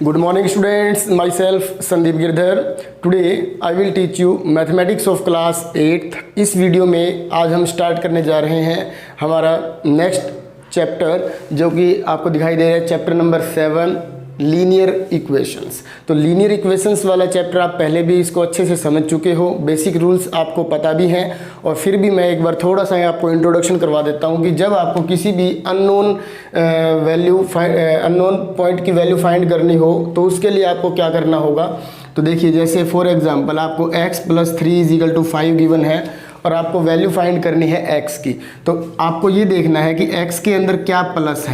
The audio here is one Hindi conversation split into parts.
Good morning students, myself Sandeep Girdhar. Today I will teach you mathematics of class 8th. इस वीडियो में आज हम स्टार्ट करने जा रहे हैं हमारा नेक्स्ट चैप्टर, जो कि आपको दिखाई दे रहा है चैप्टर नंबर 7 लीनियर इक्वेशंस। तो लीनियर इक्वेशंस वाला चैप्टर आप पहले भी इसको अच्छे से समझ चुके हो, बेसिक रूल्स आपको पता भी हैं, और फिर भी मैं एक बार थोड़ा सा आपको इंट्रोडक्शन करवा देता हूं कि जब आपको किसी भी अननोन पॉइंट की वैल्यू फाइंड करनी हो तो उसके लिए आपको क्या करना होगा। तो देखिए, जैसे फॉर एग्जांपल आपको x + 3 = 5 गिवन है और आपको वैल्यू फाइंड करनी है x की। तो आपको ये देखना है कि x के अंदर क्या प्लस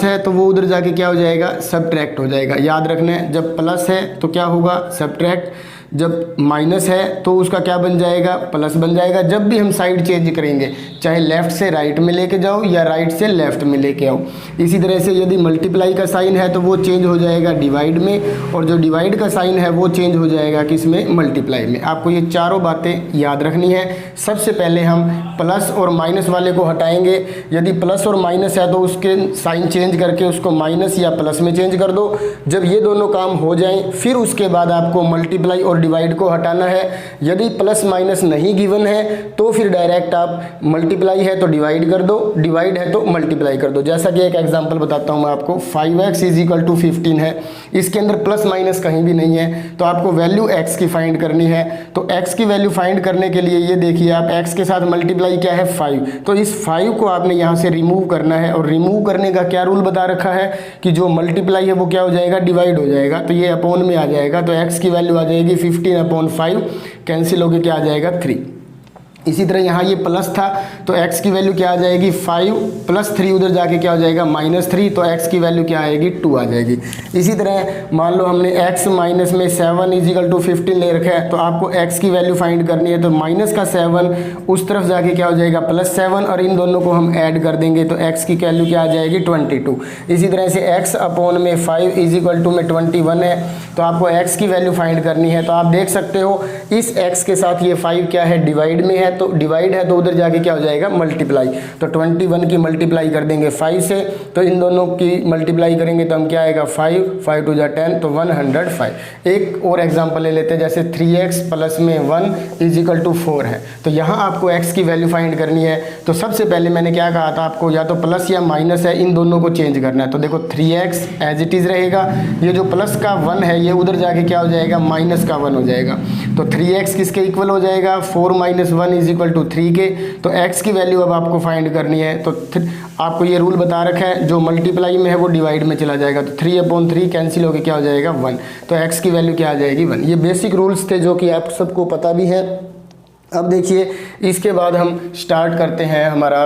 है तो वो उधर जाके क्या हो जाएगा, सब्ट्रैक्ट हो जाएगा। याद रखना है, जब प्लस है तो क्या होगा, सब्ट्रैक्ट। जब माइनस है तो उसका क्या बन जाएगा, प्लस बन जाएगा। जब भी हम साइड चेंज करेंगे, चाहे लेफ़्ट से राइट में लेके जाओ या राइट से लेफ़्ट में लेके आओ। इसी तरह से यदि मल्टीप्लाई का साइन है तो वो चेंज हो जाएगा डिवाइड में, और जो डिवाइड का साइन है वो चेंज हो जाएगा किसमें, मल्टीप्लाई में। आपको ये चारों बातें याद रखनी है। सबसे पहले हम प्लस और माइनस वाले को हटाएंगे। यदि प्लस और माइनस है तो उसके साइन चेंज करके उसको माइनस या प्लस में चेंज कर दो। जब ये दोनों काम हो जाएं, फिर उसके बाद आपको मल्टीप्लाई और डिवाइड को हटाना है। यदि प्लस माइनस नहीं गिवन है तो फिर डायरेक्ट आप मल्टीप्लाई है तो डिवाइड कर दो, डिवाइड है तो मल्टीप्लाई कर दो। जैसा कि एक एग्जांपल बताता हूं मैं आपको, 5x = 15 है, इसके अंदर प्लस माइनस कहीं भी नहीं है, तो आपको वैल्यू x की फाइंड करनी है। तो x की वैल्यू फाइंड करने के लिए ये देखिए, आप x के साथ मल्टीप्लाई क्या है, 5, तो इस 5 को आपने यहाँ से रिमूव करना है। और रिमूव करने का क्या रूल बता रखा है कि जो मल्टीप्लाई है वो क्या हो जाएगा, डिवाइड हो जाएगा। तो ये अपॉन में आ जाएगा, तो x की वैल्यू आ जाएगी 15/5, कैंसिल होकर क्या आ जाएगा, 3। इसी तरह यहाँ ये प्लस था तो x की वैल्यू क्या आ जाएगी, 5 + 3, उधर जाके क्या हो जाएगा, -3, तो x की वैल्यू क्या आएगी, 2 आ जाएगी। इसी तरह मान लो हमने x माइनस में 7 = 15 ले रखा है, तो आपको x की वैल्यू फाइंड करनी है। तो माइनस का 7 उस तरफ जाके क्या हो जाएगा, +7, और इन दोनों को हम ऐड कर देंगे तो x की वैल्यू क्या आ जाएगी, 22। इसी तरह से x अपॉन में 5 = 21 है, तो आपको x की वैल्यू फाइंड करनी है। तो आप देख सकते हो इस x के साथ ये 5 क्या है, डिवाइड में है, तो डिवाइड है तो उधर जाके क्या हो जाएगा, मल्टीप्लाई। तो 21 की मल्टीप्लाई कर देंगे 5 से, तो इन दोनों की मल्टीप्लाई करेंगे तो हम क्या आएगा, 5 5 2 10, तो 105। एक और एग्जांपल ले लेते हैं, जैसे 3x + 1 = 4 है। तो यहाँ आपको x की वैल्यू फाइंड करनी है। तो सबसे पहले मैंने क्या कहा था आपको, या तो प्लस या माइनस है, इन दोनों को चेंज करना है। तो देखो 3x एज इट इज़ रहेगा, ये जो प्लस का 1 है ये उधर जाके क्या हो जाएगा, माइनस का 1 हो जाएगा। तो 3x किसके इक्वल हो जाएगा, 4 - 1 = 3 के। तो x की वैल्यू अब आपको फाइंड करनी है। तो आपको ये रूल बता रखा है, जो मल्टीप्लाई में है वो डिवाइड में चला जाएगा। तो 3/3 कैंसिल होकर क्या हो जाएगा, 1। तो x की वैल्यू क्या आ जाएगी, 1। ये बेसिक रूल्स थे जो कि आप सबको पता भी है। अब देखिए, इसके बाद हम स्टार्ट करते हैं हमारा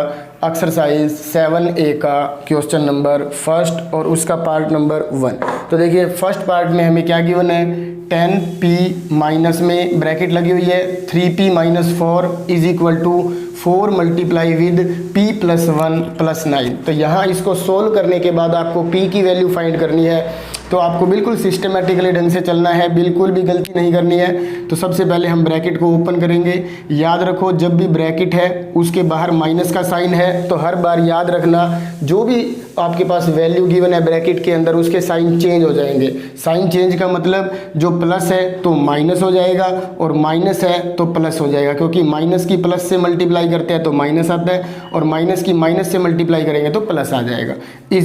एक्सरसाइज 7A का क्वेश्चन नंबर 1 और उसका पार्ट नंबर 1। तो देखिए, फर्स्ट पार्ट में हमें क्या गिवन है, 10p माइनस में ब्रैकेट लगी हुई है 3p - 4 = 4 मल्टीप्लाई विद p + 1 + 9। तो यहाँ इसको सोल्व करने के बाद आपको p की वैल्यू फाइंड करनी है। तो आपको बिल्कुल सिस्टमेटिकली ढंग से चलना है, बिल्कुल भी गलती नहीं करनी है। तो सबसे पहले हम ब्रैकेट को ओपन करेंगे। याद रखो, जब भी ब्रैकेट है उसके बाहर माइनस का साइन है, तो हर बार याद रखना जो भी आपके पास वैल्यू गिवन है ब्रैकेट के अंदर उसके साइन चेंज हो जाएंगे। साइन चेंज का मतलब जो प्लस है तो माइनस हो जाएगा, और माइनस है तो प्लस हो जाएगा, क्योंकि माइनस की प्लस से मल्टीप्लाई करते हैं तो माइनस आता है, और माइनस की माइनस से मल्टीप्लाई करेंगे तो प्लस आ जाएगा। =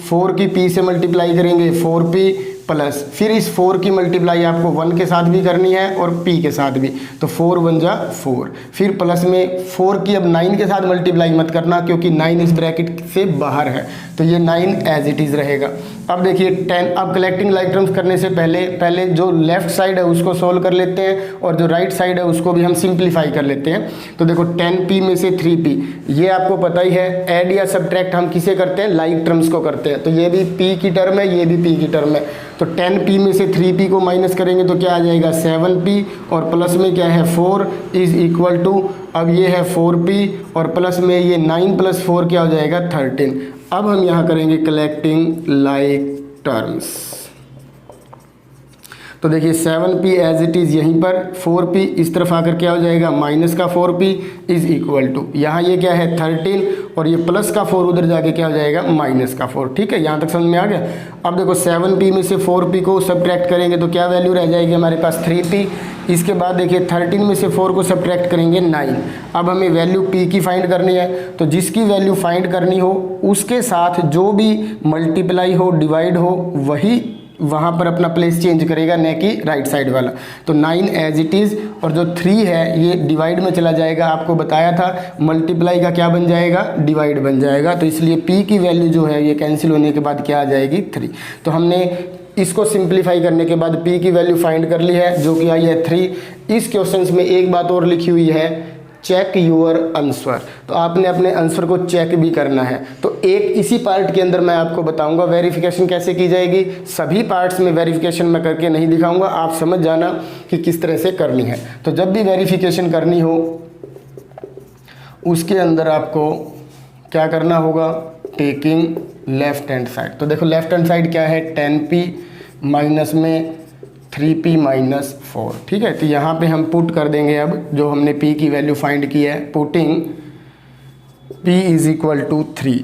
4 की p से मल्टीप्लाई करेंगे 4p प्लस, फिर इस 4 की मल्टीप्लाई आपको 1 के साथ भी करनी है और p के साथ भी। तो 4 × 1 = 4, फिर प्लस में 4 की अब 9 के साथ मल्टीप्लाई मत करना, क्योंकि 9 इस ब्रैकेट से बाहर है, तो ये 9 एज इट इज़ रहेगा। अब देखिए 10, अब कलेक्टिंग लाइक टर्म्स करने से पहले जो लेफ्ट साइड है उसको सोल्व कर लेते हैं, और जो राइट साइड है उसको भी हम सिंप्लीफाई कर लेते हैं। तो देखो 10p में से 3p, ये आपको पता ही है, ऐड या सब्ट्रैक्ट हम किसे करते हैं, लाइक टर्म्स को करते हैं। तो ये भी p की टर्म है, ये भी p की टर्म है। तो 10p में से 3p को माइनस करेंगे तो क्या आ जाएगा, 7p, और प्लस में क्या है 4 = अब ये है 4p, और प्लस में ये 9 + 4 क्या हो जाएगा, 13। अब हम यहाँ करेंगे कलेक्टिंग लाइक टर्म्स। तो देखिए 7p एज इट इज़ यहीं पर, 4p इस तरफ आकर क्या हो जाएगा, -4p = यहाँ ये क्या है 13, और ये प्लस का 4 उधर जाके क्या हो जाएगा, माइनस का 4। ठीक है, यहाँ तक समझ में आ गया। अब देखो 7p में से 4p को सब्ट्रैक्ट करेंगे तो क्या वैल्यू रह जाएगी हमारे पास, 3p। इसके बाद देखिए 13 में से 4 को सब्ट्रैक्ट करेंगे 9। अब हमें वैल्यू p की फाइंड करनी है, तो जिसकी वैल्यू फाइंड करनी हो उसके साथ जो भी मल्टीप्लाई हो, डिवाइड हो, वही वहाँ पर अपना प्लेस चेंज करेगा, न कि राइट साइड वाला। तो 9 एज इट इज़, और जो 3 है ये डिवाइड में चला जाएगा। आपको बताया था मल्टीप्लाई का क्या बन जाएगा, डिवाइड बन जाएगा। तो इसलिए p की वैल्यू जो है ये कैंसिल होने के बाद क्या आ जाएगी, 3। तो हमने इसको सिंप्लीफाई करने के बाद p की वैल्यू फाइंड कर ली है, जो कि आई है 3। इस क्वेश्चन में एक बात और लिखी हुई है, चेक योर आंसर। तो आपने अपने आंसर को चेक भी करना है। तो एक इसी पार्ट के अंदर मैं आपको बताऊंगा वेरिफिकेशन कैसे की जाएगी। सभी पार्ट्स में वेरिफिकेशन मैं करके नहीं दिखाऊंगा, आप समझ जाना कि किस तरह से करनी है। तो जब भी वेरिफिकेशन करनी हो उसके अंदर आपको क्या करना होगा, टेकिंग लेफ्ट हैंड साइड। तो देखो लेफ्ट हैंड साइड क्या है, 10p माइनस में 3p माइनस 4। ठीक है, तो यहाँ पे हम पुट कर देंगे अब जो हमने p की वैल्यू फाइंड की है, putting p is equal to 3।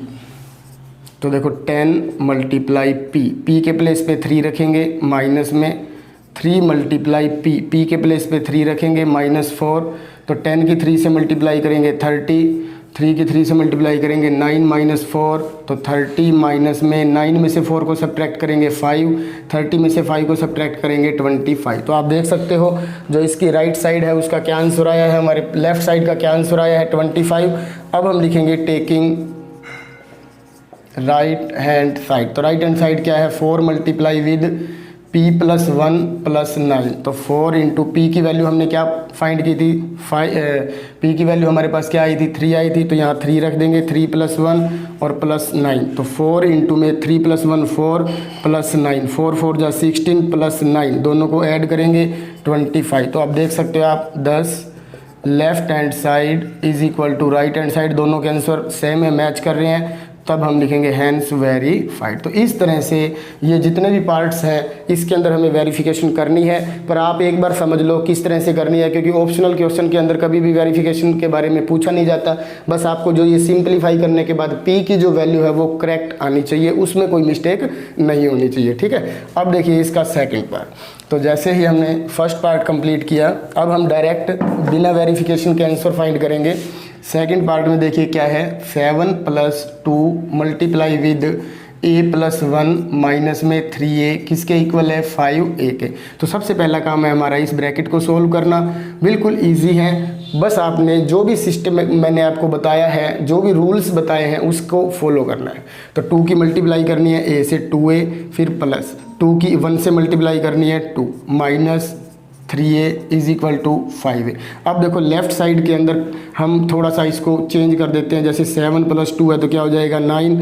तो देखो 10 मल्टीप्लाई p के प्लेस पे 3 रखेंगे, माइनस में 3 मल्टीप्लाई p के प्लेस पे 3 रखेंगे, माइनस 4। तो 10 की 3 से मल्टीप्लाई करेंगे 30, 3 की 3 से मल्टीप्लाई करेंगे 9 माइनस 4। तो 30 माइनस में 9 में से 4 को सब्ट्रैक्ट करेंगे 5, 30 में से 5 को सब्ट्रैक्ट करेंगे 25। तो आप देख सकते हो जो इसकी राइट साइड है उसका क्या आंसर आया है, हमारे लेफ्ट साइड का क्या आंसर आया है, 25। अब हम लिखेंगे टेकिंग राइट हैंड साइड। तो राइट हैंड साइड क्या है, 4 multiply with p plus 1 plus 9। तो 4 इंटू पी की वैल्यू हमने क्या फाइंड की थी, p की वैल्यू हमारे पास क्या आई थी, 3 आई थी। तो यहाँ 3 रख देंगे, 3 प्लस 1 और प्लस 9। तो 4 इंटू में 3 प्लस 1 4 प्लस 9, 4 4 जा 16 प्लस 9, दोनों को ऐड करेंगे 25। तो आप देख सकते हो आप 10 left hand side is equal to right hand side, दोनों के आंसर सेम है, मैच कर रहे हैं। तब हम लिखेंगे हैंस वेरीफाइड। तो इस तरह से ये जितने भी पार्ट्स हैं इसके अंदर हमें वेरिफिकेशन करनी है, पर आप एक बार समझ लो किस तरह से करनी है, क्योंकि ऑप्शनल क्वेश्चन के अंदर कभी भी वेरिफिकेशन के बारे में पूछा नहीं जाता। बस आपको जो ये सिंप्लीफाई करने के बाद p की जो वैल्यू है वो करेक्ट आनी चाहिए, उसमें कोई मिस्टेक नहीं होनी चाहिए। ठीक है, अब देखिए इसका सेकेंड पार्ट। तो जैसे ही हमने फर्स्ट पार्ट कंप्लीट किया, अब हम डायरेक्ट बिना वेरिफिकेशन के आंसर फाइंड करेंगे। सेकंड पार्ट में देखिए क्या है, 7 plus 2 multiply with a plus 1 minus में 3a किसके इक्वल है, 5a के। तो सबसे पहला काम है हमारा इस ब्रैकेट को सोल्व करना। बिल्कुल इजी है, बस आपने जो भी सिस्टम मैंने आपको बताया है, जो भी रूल्स बताए हैं उसको फॉलो करना है। तो 2 की मल्टीप्लाई करनी है a से 2a, फिर प्लस 2 की 1 से मल्टीप्लाई करनी है 2 minus 3a is equal to 5a। अब देखो लेफ्ट साइड के अंदर हम थोड़ा सा इसको चेंज कर देते हैं। जैसे 7 प्लस 2 है तो क्या हो जाएगा 9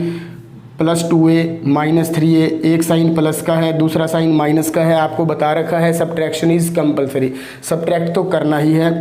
प्लस 2a माइनस 3a। एक साइन प्लस का है, दूसरा साइन माइनस का है। आपको बता रखा है सब्ट्रैक्शन इज कंपलसरी, सब्ट्रैक्ट तो करना ही है।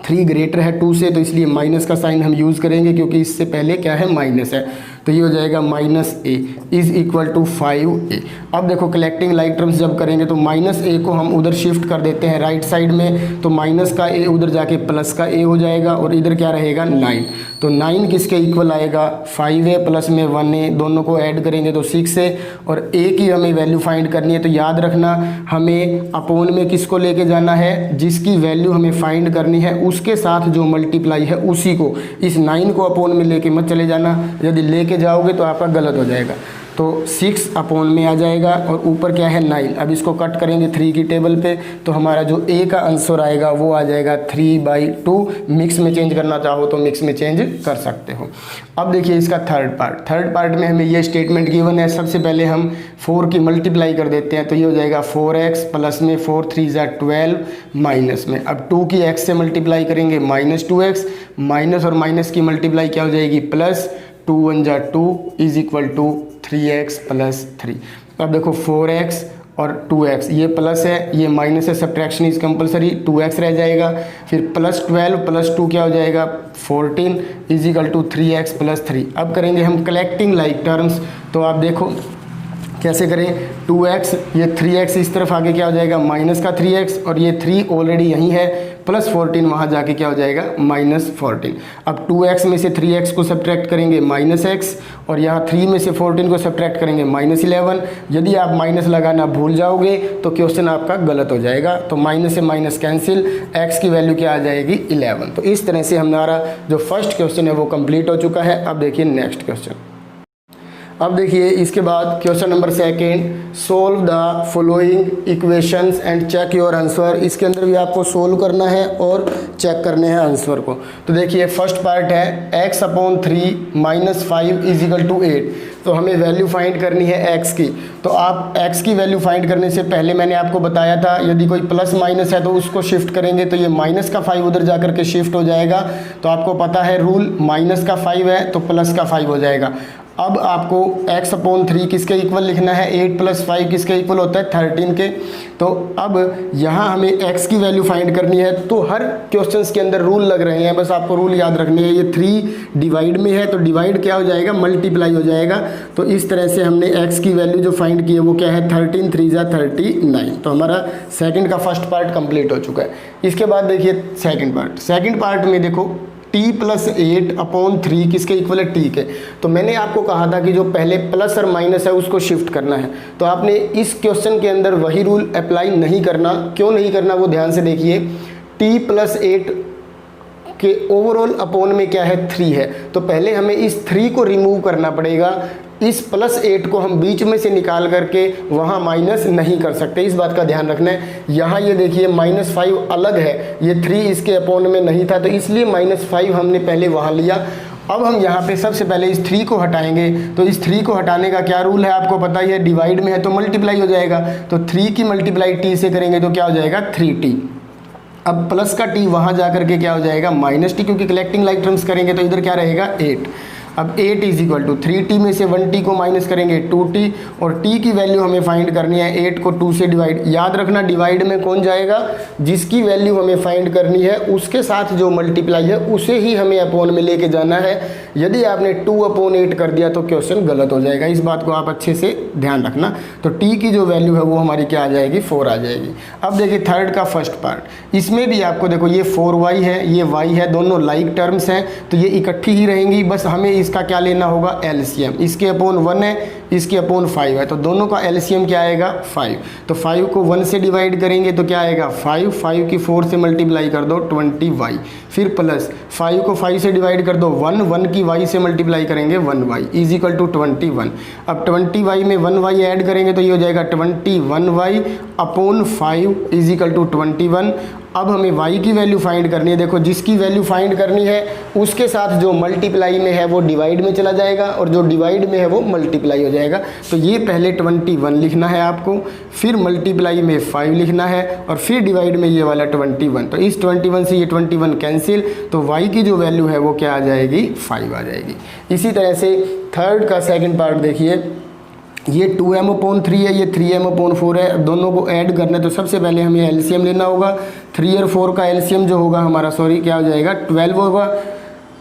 3 ग्रेटर है 2 से, तो इसलिए माइनस का साइन हम यूज़ करेंगे, क्योंकि इससे पहले क्या है, माइनस है। तो ये हो जाएगा minus a is equal to 5a। अब देखो कलेक्टिंग लाइक टर्म्स जब करेंगे तो माइनस a को हम उधर शिफ्ट कर देते हैं राइट साइड में, तो माइनस का a उधर जाके प्लस का a हो जाएगा, और इधर क्या रहेगा 9। तो 9 किसके इक्वल आएगा, 5a प्लस में 1a, दोनों को ऐड करेंगे तो 6a, और a की हमें वैल्यू फाइंड करनी है। तो याद रखना हमें अपोन में किसको लेके जाना है, जिसकी वैल्यू हमें फाइंड करनी है उसके साथ जो मल्टीप्लाई है उसी को। इस 9 को अपोन में लेके मत चले जाना, यदि लेके जाओगे तो आपका गलत हो जाएगा। तो 6 अपोन में आ जाएगा, और ऊपर क्या है 9। अब इसको कट करेंगे 3 की टेबल पे, तो हमारा जो a का आंसर आएगा वो आ जाएगा 3/2। मिक्स में चेंज करना चाहो तो मिक्स में चेंज कर सकते हो। अब देखिए इसका थर्ड पार्ट में हमें ये स्टेटमेंट गिवन है। सबसे पहले हम 4 की मल्टीप्लाई कर देते हैं, तो ये हो जाएगा 4x प्लस में 4 3 ज़ा 12 माइनस में। अब 2 की x से मल्टीप्लाई करेंगे माइनस 2x, माइनस और माइनस की मल्टीप्लाई क्या हो जाएगी, प्लस 2 1 जा 2 is equal to 3x plus 3। अब देखो 4x और 2x, ये प्लस है ये माइनस है, सब्ट्रैक्शन इज कंपलसरी, 2x रह जाएगा। फिर प्लस 12 प्लस 2 क्या हो जाएगा 14 is equal to 3x plus 3। अब करेंगे हम कलेक्टिंग लाइक टर्म्स, तो आप देखो कैसे करें, 2x ये 3x इस तरफ आगे क्या हो जाएगा माइनस का 3x, और ये 3 ऑलरेडी यहीं है, प्लस 14 वहाँ जाके क्या हो जाएगा -14। अब 2x में से 3x को सब्ट्रैक्ट करेंगे -x, और यहाँ 3 में से 14 को सब्ट्रैक्ट करेंगे -11। यदि आप माइनस लगाना भूल जाओगे तो क्वेश्चन आपका गलत हो जाएगा। तो माइनस से माइनस कैंसिल, x की वैल्यू क्या आ जाएगी 11। तो इस तरह से हमारा जो फर्स्ट क्वेश्चन है वो कंप्लीट हो चुका है। अब देखिए नेक्स्ट क्वेश्चन। अब देखिए इसके बाद question number second, solve the following equations and check your answer. इसके अंदर भी आपको सोल्व करना है और चेक करने हैं आंसर को। तो देखिए फर्स्ट पार्ट है x/3 - 5 = 8। तो हमें वैल्यू फाइंड करनी है x की। तो आप x की वैल्यू फाइंड करने से पहले मैंने आपको बताया था यदि कोई प्लस माइनस है तो उसको शिफ्ट करेंगे तो ये माइनस का 5 उधर जा करके शिफ्ट हो जाएगा। तो आपको पता है रूल, माइनस का 5 है तो प्लस का 5 हो जाएगा। अब आपको x/3 किसके इक्वल लिखना है, 8 + 5 किसके इक्वल होता है 13 के। तो अब यहाँ हमें x की वैल्यू फाइंड करनी है। तो हर क्वेश्चंस के अंदर रूल लग रहे हैं, बस आपको रूल याद रखने हैं। ये 3 डिवाइड में है तो डिवाइड क्या हो जाएगा, मल्टीप्लाई हो जाएगा। तो इस तरह से हमने x की वैल्यू जो फाइंड की है वो क्या है 13 3 × 39। तो हमारा सेकंड का फर्स्ट पार्ट कंप्लीट हो चुका है। इसके बाद देखिए सेकंड पार्ट में देखो t + 8/3 किसके इक्वल है t के। तो मैंने आपको कहा था कि जो पहले प्लस और माइनस है उसको शिफ्ट करना है। तो आपने इस क्वेश्चन के अंदर वही रूल अप्लाई नहीं करना। क्यों नहीं करना वो ध्यान से देखिए। t + 8 के ओवरऑल अपॉन में क्या है 3 है। तो पहले हमें इस 3 को रिमूव करना पड़ेगा। इस +8 को हम बीच में से निकाल करके वहाँ माइनस नहीं कर सकते, इस बात का ध्यान रखना है। यहाँ ये देखिए -5 अलग है, ये 3 इसके अपॉन में नहीं था तो इसलिए -5 हमने पहले वहाँ लिया। अब हम यहाँ पे सबसे पहले इस 3 को हटाएंगे। तो इस 3 को हटाने का क्या रूल है आपको पता ही है, डिवाइड में है तो मल्टीप्लाई हो जाएगा। तो 3 की मल्टीप्लाई t से करेंगे तो क्या हो जाएगा 3t। अब प्लस का t वहाँ जा करके क्या हो जाएगा -t, क्योंकि कलेक्टिंग लाइक टर्म्स करेंगे तो इधर क्या रहेगा 8। अब 8 = 3t में से 1t को माइनस करेंगे 2t, और t की वैल्यू हमें फाइंड करनी है। 8 को 2 से डिवाइड, याद रखना डिवाइड में कौन जाएगा, जिसकी वैल्यू हमें फाइंड करनी है उसके साथ जो मल्टीप्लाई है उसे ही हमें अपॉन में लेके जाना है। यदि आपने 2/8 कर दिया तो क्वेश्चन गलत हो जाएगा, इस बात को आप अच्छे से ध्यान रखना। तो t की जो वैल्यू है वो हमारी क्या आ जाएगी 4 आ जाएगी। अब देखिए थर्ड का फर्स्ट पार्ट, इसमें भी आपको देखो ये 4y है ये y है, दोनों लाइक टर्म्स हैं तो ये इकट्ठी ही रहेंगी। बस हमें इसका क्या लेना होगा एलसीएम। इसके अपॉन 1 है, इसके अपॉन 5 है, तो दोनों का एलसीएम क्या आएगा 5। तो 5 को 1 से डिवाइड करेंगे तो क्या आएगा 5 की 4 से मल्टीप्लाई कर दो 20y, फिर प्लस 5 को 5 से डिवाइड कर दो 1 की y से मल्टीप्लाई करेंगे 1y = 21। अब 20y में 1y ऐड करेंगे तो ये हो जाएगा 21y/5 = 21। अब हमें y की वैल्यू फाइंड करनी है। देखो जिसकी वैल्यू फाइंड करनी है उसके साथ जो मल्टीप्लाई में है वो डिवाइड में चला जाएगा और जो डिवाइड में है वो मल्टीप्लाई हो जाएगा। तो ये पहले 21 लिखना है आपको, फिर मल्टीप्लाई में 5 लिखना है और फिर डिवाइड में ये वाला 21। तो इस 21 से ये 21 कैंसिल, तो y की जो वैल्यू है वो क्या आ जाएगी 5 आ जाएगी। इसी तरह से थर्ड का सेकंड पार्ट देखिए, ये 2m/3 है ये 3m/4 है, दोनों को ऐड करना है। तो सबसे पहले हमें एलसीएम लेना होगा। 3 और 4 का एलसीएम जो होगा हमारा क्या हो जाएगा 12 होगा।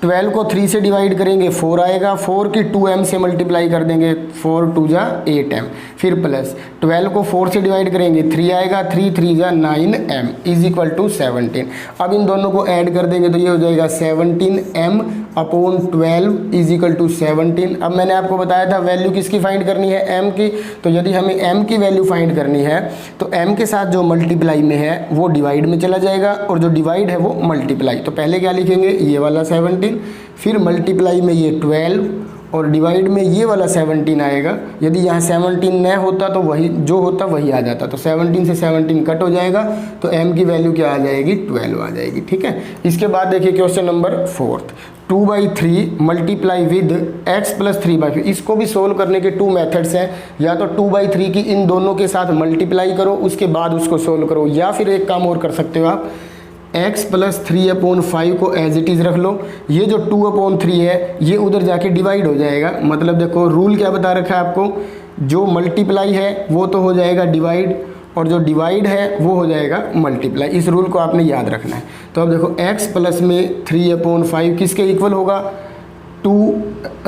12 को 3 से डिवाइड करेंगे 4 आएगा, 4 की 2m से मल्टीप्लाई कर देंगे 4 2 जा 8m, फिर प्लस 12 को 4 से डिवाइड करेंगे 3 आएगा, 3 3 जा 9m = 17। अब इन दोनों को ऐड कर देंगे तो ये हो जाएगा 17m/12 = 17। अब मैंने आपको बताया था वैल्यू किसकी फाइंड करनी है m की। तो यदि हमें m की वैल्यू फाइंड करनी है तो m के साथ जो मल्टीप्लाई में है वो डिवाइड में चला जाएगा और जो डिवाइड है वो मल्टीप्लाई। तो पहले क्या लिखेंगे ये वाला 17, फिर मल्टीप्लाई में ये 12 और डिवाइड में ये वाला 17 आएगा। यदि यहाँ 17 न होता तो वही जो होता वही आ जाता। तो 17 से 17 कट हो जाएगा तो m की वैल्यू क्या आ जाएगी 12 आ जाएगी। ठीक है। इसके बाद देखिए question number 4, 2/3 multiply with x + 3/5। इसको भी सोल्व करने के 2 मेथड्स हैं, या तो 2/3 की इन दोनों के साथ मल्टीप्लाई करो उसके बाद उसको सोल्व करो, या फिर एक काम और कर सकते हो आप x + 3/5 को एज इट इज़ रख लो। ये जो 2/3 है ये उधर जाके डिवाइड हो जाएगा। मतलब देखो रूल क्या बता रखा है आपको, जो मल्टीप्लाई है वो तो हो जाएगा डिवाइड और जो डिवाइड है वो हो जाएगा मल्टीप्लाई। इस रूल को आपने याद रखना है। तो अब देखो x प्लस में 3/5 किसके इक्वल होगा, 2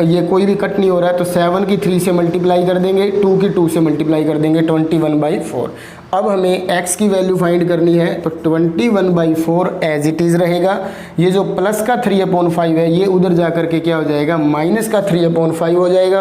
ये कोई भी कट नहीं हो रहा है, तो 7 की 3 से मल्टीप्लाई कर देंगे, 2 की 2 से मल्टीप्लाई कर देंगे, 21/4। अब हमें x की वैल्यू फाइंड करनी है, तो 21/4 एज इट इज़ रहेगा। ये जो प्लस का 3/5 है ये उधर जा करके क्या हो जाएगा, माइनस का 3/5 हो जाएगा।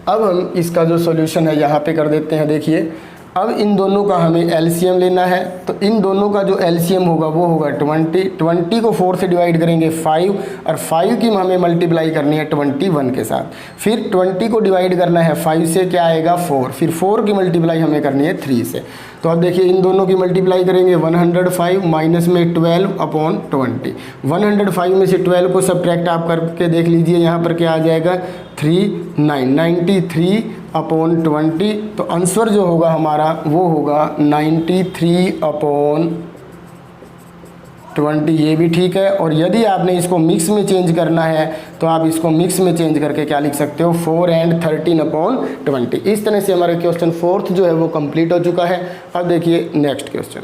अब हम इसका जो सॉल्यूशन है यहाँ पे कर देते हैं। देखिए अब इन दोनों का हमें एलसीएम लेना है, तो इन दोनों का जो एलसीएम होगा वो होगा 20 को 4 से डिवाइड करेंगे 5, और 5 की हमें मल्टीप्लाई करनी है 21 के साथ। फिर 20 को डिवाइड करना है 5 से, क्या आएगा 4, फिर 4 की मल्टीप्लाई हमें करनी है 3 से। तो अब देखिए इन दोनों की मल्टीप्लाई करेंगे 105 माइनस में 12/20। 105 में से 12 को सब्ट्रैक्ट आप करके देख लीजिए, यहाँ पर क्या आ जाएगा 93/20। तो आंसर जो होगा हमारा वो होगा 93/20। ये भी ठीक है। और यदि आपने इसको मिक्स में चेंज करना है तो आप इसको मिक्स में चेंज करके क्या लिख सकते हो, 4 and 13/20। इस तरह से हमारा क्वेश्चन 4th जो है वो कंप्लीट हो चुका है। अब देखिए नेक्स्ट क्वेश्चन।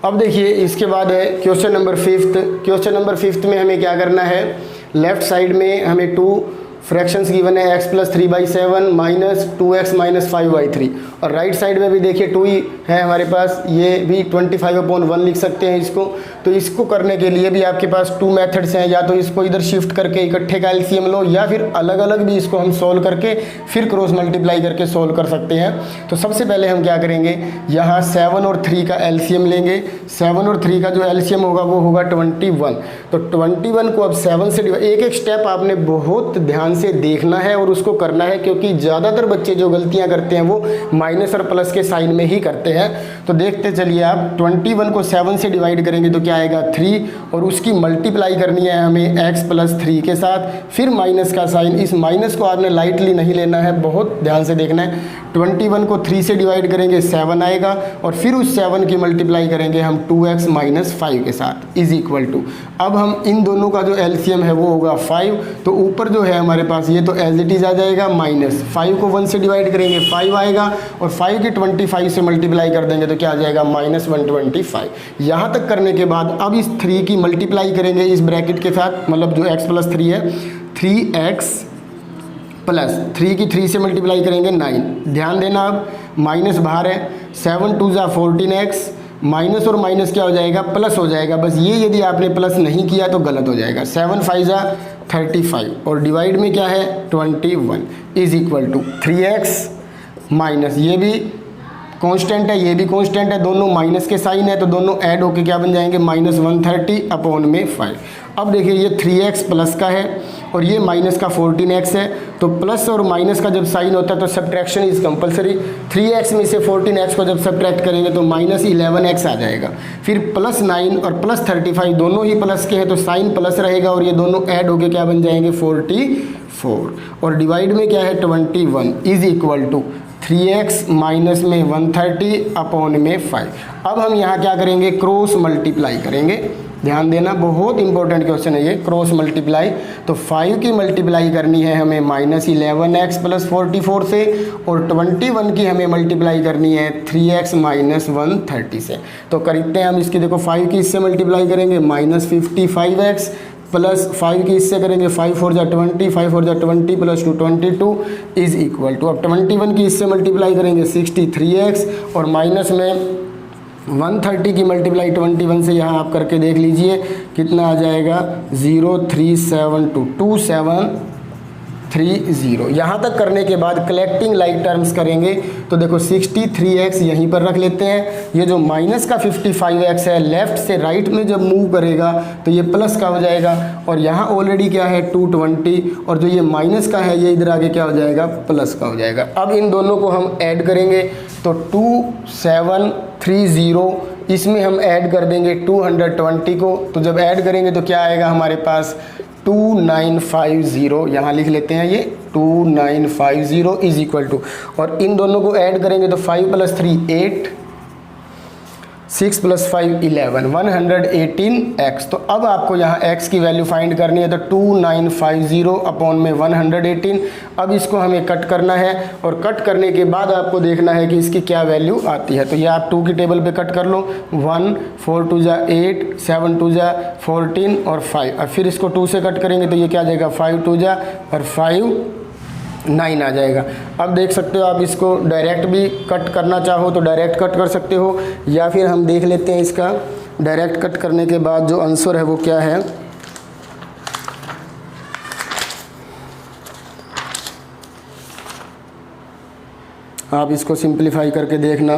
अब देखिए इसके बाद है question number 5th। Question number 5th में हमें क्या करना है, लेफ्ट साइड में हमें 2 फ्रैक्शंस गिवन है, x + 3/7 माइनस 2x - 5/3, और राइट साइड में भी देखिए 2 ही है हमारे पास, ये भी 25/1 लिख सकते हैं इसको। तो इसको करने के लिए भी आपके पास 2 मेथड्स हैं, या तो इसको इधर शिफ्ट करके इकट्ठे का एलसीएम लो, या फिर अलग अलग भी इसको हम सोल्व करके फिर क्रॉस मल्टीप्लाई करके सोल्व कर सकते हैं। तो सबसे पहले हम क्या करेंगे, यहाँ 7 और 3 का एलसीएम लेंगे। 7 और 3 का जो एलसीएम होगा वो होगा 21। तो 21 को अब 7 से डिवाइड, एक एक स्टेप आपने बहुत ध्यान से देखना है और उसको करना है, क्योंकि ज़्यादातर बच्चे जो गलतियां करते हैं वो माइनस और प्लस के साइन में ही करते हैं। तो देखते चलिए आप, 21 को 7 से डिवाइड करेंगे तो क्या आएगा 3, और उसकी मल्टीप्लाई करनी है हमें x + 3 के साथ, फिर माइनस का साइन। इस माइनस को आपने लाइटली नहीं लेना है, बहुत ध्यान से देखना है। 21 को 3 से डिवाइड करेंगे 7 आएगा, और फिर उस 7 की मल्टीप्लाई करेंगे हम 2x - 5 के साथ इज इक्वल टू। अब हम इन दोनों का जो एलसीएम है वो होगा 5। तो ऊपर जो है हमारे पास ये तो एज इट इज आ जाएगा, माइनस 5 को 1 से डिवाइड करेंगे 5 आएगा, और 5 की 25 से मल्टीप्लाई कर देंगे तो क्या आ जाएगा -125। यहाँ तक करने के बाद अब इस 3 की मल्टीप्लाई करेंगे इस ब्रैकेट के साथ, मतलब जो x + 3 है, 3x + 3 की 3 से मल्टीप्लाई करेंगे 9। ध्यान देना, अब माइनस बाहर है, 7 2 = 14x, माइनस और माइनस क्या हो जाएगा, प्लस हो जाएगा। बस ये यदि आपने प्लस नहीं किया तो गलत हो जाएगा। 7 5 = 35, और डिवाइड में क्या है 21 is equal to 3x minus, ये भी कांस्टेंट है, ये भी कांस्टेंट है, दोनों माइनस के साइन है, तो दोनों ऐड होके क्या बन जाएंगे -130/5। अब देखिए ये 3x प्लस का है और ये माइनस का 14x है, तो प्लस और माइनस का जब साइन होता है तो सब्ट्रैक्शन इज कंपलसरी। 3x में से 14x को जब सब्ट्रैक्ट करेंगे तो -11x आ जाएगा। फिर +9 और +35 दोनों ही प्लस के हैं, तो साइन प्लस रहेगा, और ये दोनों ऐड होके क्या बन जाएंगे 44, और डिवाइड में क्या है 21 is equal to 3x minus में 130/5। अब हम यहाँ क्या करेंगे, क्रॉस मल्टीप्लाई करेंगे। ध्यान देना, बहुत इंपॉर्टेंट क्वेश्चन है ये, क्रॉस मल्टीप्लाई। तो 5 की मल्टीप्लाई करनी है हमें -11x + 44 से, और 21 की हमें मल्टीप्लाई करनी है 3x - 130 से। तो करते हैं हम इसकी, देखो 5 की इससे मल्टीप्लाई करेंगे -55x प्लस 5 की इससे करेंगे 5 4 = 20, 5 4 = 20 + 2 22 इज इक्वल टू, अब 21 की इससे मल्टीप्लाई करेंगे 63x, और माइनस में 130 की मल्टीप्लाई 21 से यहाँ आप करके देख लीजिए कितना आ जाएगा 037222730। यहाँ तक करने के बाद कलेक्टिंग लाइक टर्म्स करेंगे, तो देखो 63x यहीं पर रख लेते हैं। ये जो माइनस का 55x है लेफ्ट से राइट में जब मूव करेगा तो ये प्लस का हो जाएगा, और यहाँ ऑलरेडी क्या है 220, और जो ये माइनस का है ये इधर आगे क्या हो जाएगा प्लस का हो जाएगा। अब इन दोनों को हम ऐड करेंगे, तो 2730 इसमें हम ऐड कर देंगे 220 को, तो जब ऐड करेंगे तो क्या आएगा हमारे पास 2950, यहाँ लिख लेते हैं ये 2950 इज इक्वल टू, और इन दोनों को ऐड करेंगे तो 5 + 3 8, 6 + 5 11 118x। तो अब आपको यहाँ x की वैल्यू फाइंड करनी है, तो 2950 अपॉन में 118। अब इसको हमें कट करना है और कट करने के बाद आपको देखना है कि इसकी क्या वैल्यू आती है। तो ये आप 2 की टेबल पे कट कर लो, 1 4 2 जा 8 7 2 जा 14 और 5। और फिर इसको 2 से कट करेंगे तो ये क्या आ जाएगा, 5 2 जा और 5 9 आ जाएगा। अब देख सकते हो आप इसको डायरेक्ट भी कट करना चाहो तो डायरेक्ट कट कर सकते हो, या फिर हम देख लेते हैं इसका डायरेक्ट कट करने के बाद जो आंसर है वो क्या है। आप इसको सिंप्लीफाई करके देखना।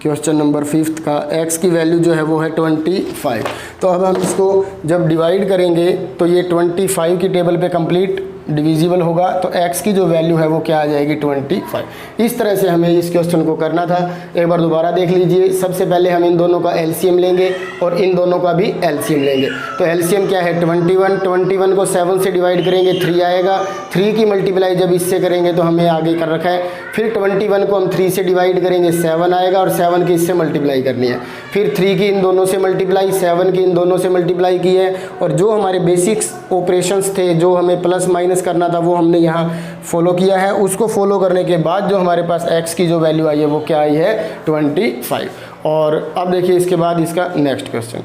क्वेश्चन नंबर 5 का x की वैल्यू जो है वो है 25। तो अब हम इसको जब डिवाइड करेंगे तो ये 25 की टेबल पे कंप्लीट डिविजिबल होगा, तो x की जो वैल्यू है वो क्या आ जाएगी, 25। इस तरह से हमें इस क्वेश्चन को करना था। एक बार दोबारा देख लीजिए। सबसे पहले हम इन दोनों का एलसीएम लेंगे और इन दोनों का भी एलसीएम लेंगे। तो एलसीएम क्या है, 21 को 7 से डिवाइड करेंगे 3 आएगा, 3 की मल्टीप्लाई जब इससे करेंगे तो हमें आगे कर रखा है। फिर 21 को हम 3 से डिवाइड करेंगे 7 आएगा और 7 की इससे मल्टीप्लाई करनी है। फिर 3 की इन दोनों से मल्टीप्लाई, 7 की इन दोनों से मल्टीप्लाई की है। और जो हमारे बेसिक्स ऑपरेशंस थे, जो हमें प्लस माइनस करना था, वो हमने यहाँ फॉलो किया है। उसको फॉलो करने के बाद जो हमारे पास x की जो वैल्यू आई है वो क्या आई है, 25। और अब देखिए इसके बाद इसका नेक्स्ट क्वेश्चन।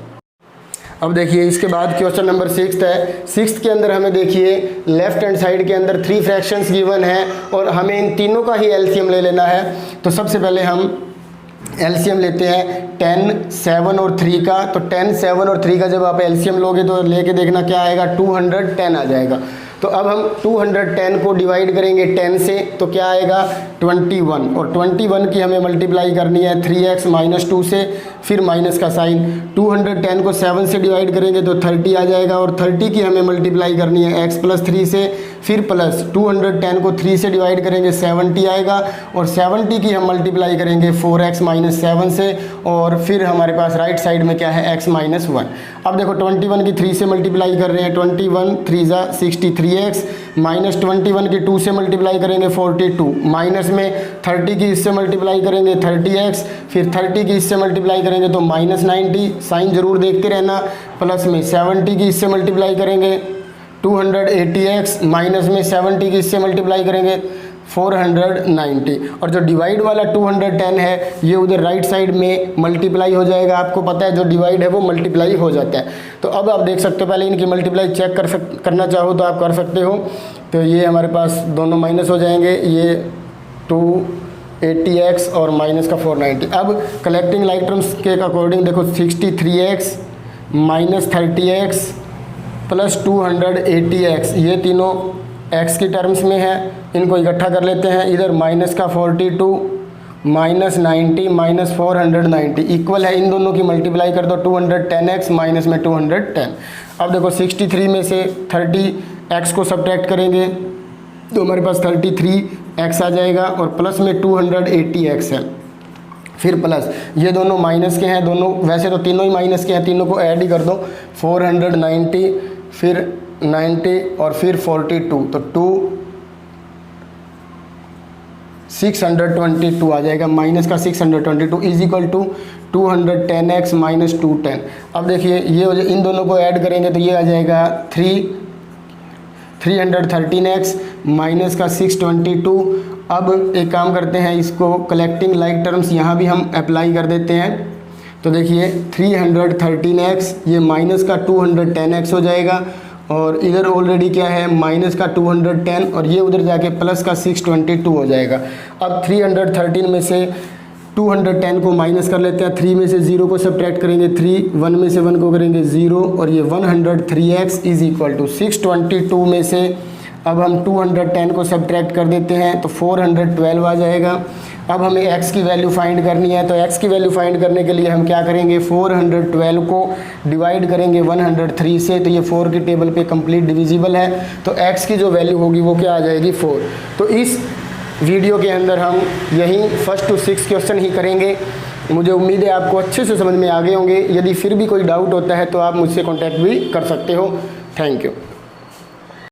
अब देखिए इसके बाद क्वेश्चन नंबर 6 है। 6 के अंदर हमें देखिए लेफ्ट हैंड साइड के अंदर 3 फ्रैक्शंस गिवन है और हमें इन तीनों का ही एलसीएम ले लेना है। तो सबसे पहले हम एलसीएम लेते हैं 10, 7 और 3 का। तो 10, 7 और 3 का जब आप एलसीएम लोगे तो लेके देखना क्या आएगा, 210 आ जाएगा। तो अब हम 210 को डिवाइड करेंगे 10 से तो क्या आएगा, 21। और 21 की हमें मल्टीप्लाई करनी है 3x - 2 से, फिर माइनस का साइन। 210 को 7 से डिवाइड करेंगे तो 30 आ जाएगा और 30 की हमें मल्टीप्लाई करनी है x + 3 से, फिर प्लस 210 को 3 से डिवाइड करेंगे 70 आएगा और 70 की हम मल्टीप्लाई करेंगे 4x - 7 से, और फिर हमारे पास राइट साइड में क्या है, x - 1। अब देखो 21 की 3 से मल्टीप्लाई कर रहे हैं, 21 3 जा 63x, माइनस 21 की 2 से मल्टीप्लाई करेंगे 42, माइनस में 30 की इससे मल्टीप्लाई करेंगे 30x, फिर 30 की इससे मल्टीप्लाई करेंगे तो -90, साइन जरूर देखते रहना। प्लस में 70 की इससे मल्टीप्लाई करेंगे 280x, माइनस में 70 की इससे मल्टीप्लाई करेंगे 490। और जो डिवाइड वाला 210 है ये उधर राइट साइड में मल्टीप्लाई हो जाएगा। आपको पता है जो डिवाइड है वो मल्टीप्लाई हो जाता है। तो अब आप देख सकते हो, पहले इनकी मल्टीप्लाई चेक करना चाहो तो आप कर सकते हो। तो ये हमारे पास दोनों माइनस हो जाएंगे, ये 280x और माइनस का 490। अब कलेक्टिंग लाइक टर्म्स के अकॉर्डिंग देखो 63x - 30x + 280x, ये तीनों x की टर्म्स में है। इनको इकट्ठा कर लेते हैं। इधर माइनस का 42 -90 - 490 इक्वल है, इन दोनों की मल्टीप्लाई कर दो 210x माइनस में 210। अब देखो 63 में से 30x को सब्ट्रैक्ट करेंगे तो हमारे पास 33x आ जाएगा और प्लस में 280x है, फिर प्लस ये दोनों माइनस के हैं, दोनों वैसे तो तीनों ही माइनस के हैं, तीनों को ऐड ही कर दो 490 फिर 90 और फिर 42, तो 622 आ जाएगा। माइनस का 622 इज इक्वल टू 210x - 210। अब देखिए ये इन दोनों को ऐड करेंगे तो ये आ जाएगा 313x माइनस का 622। अब एक काम करते हैं, इसको कलेक्टिंग लाइक टर्म्स यहाँ भी हम अप्लाई कर देते हैं। तो देखिए 313x ये माइनस का 210x हो जाएगा और इधर ऑलरेडी क्या है माइनस का 210 और ये उधर जाके प्लस का 622 हो जाएगा। अब 313 में से 210 को माइनस कर लेते हैं, 3 में से 0 को सब्ट्रैक्ट करेंगे 3, 1 में से 1 को करेंगे 0 और ये 103x इज इक्वल टू 622 में से अब हम 210 को सब्ट्रैक्ट कर देते हैं तो 412 आ जाएगा। अब हमें x की वैल्यू फाइंड करनी है, तो x की वैल्यू फाइंड करने के लिए हम क्या करेंगे, 412 को डिवाइड करेंगे 103 से, तो ये 4 की टेबल पे कंप्लीट डिविजिबल है, तो x की जो वैल्यू होगी वो क्या आ जाएगी 4। तो इस वीडियो के अंदर हम यही 1 to 6 क्वेश्चन ही करेंगे। मुझे उम्मीद है आपको अच्छे से समझ में आ गए होंगे। यदि फिर भी कोई डाउट होता है तो आप मुझसे कॉन्टैक्ट भी कर सकते हो। Thank you.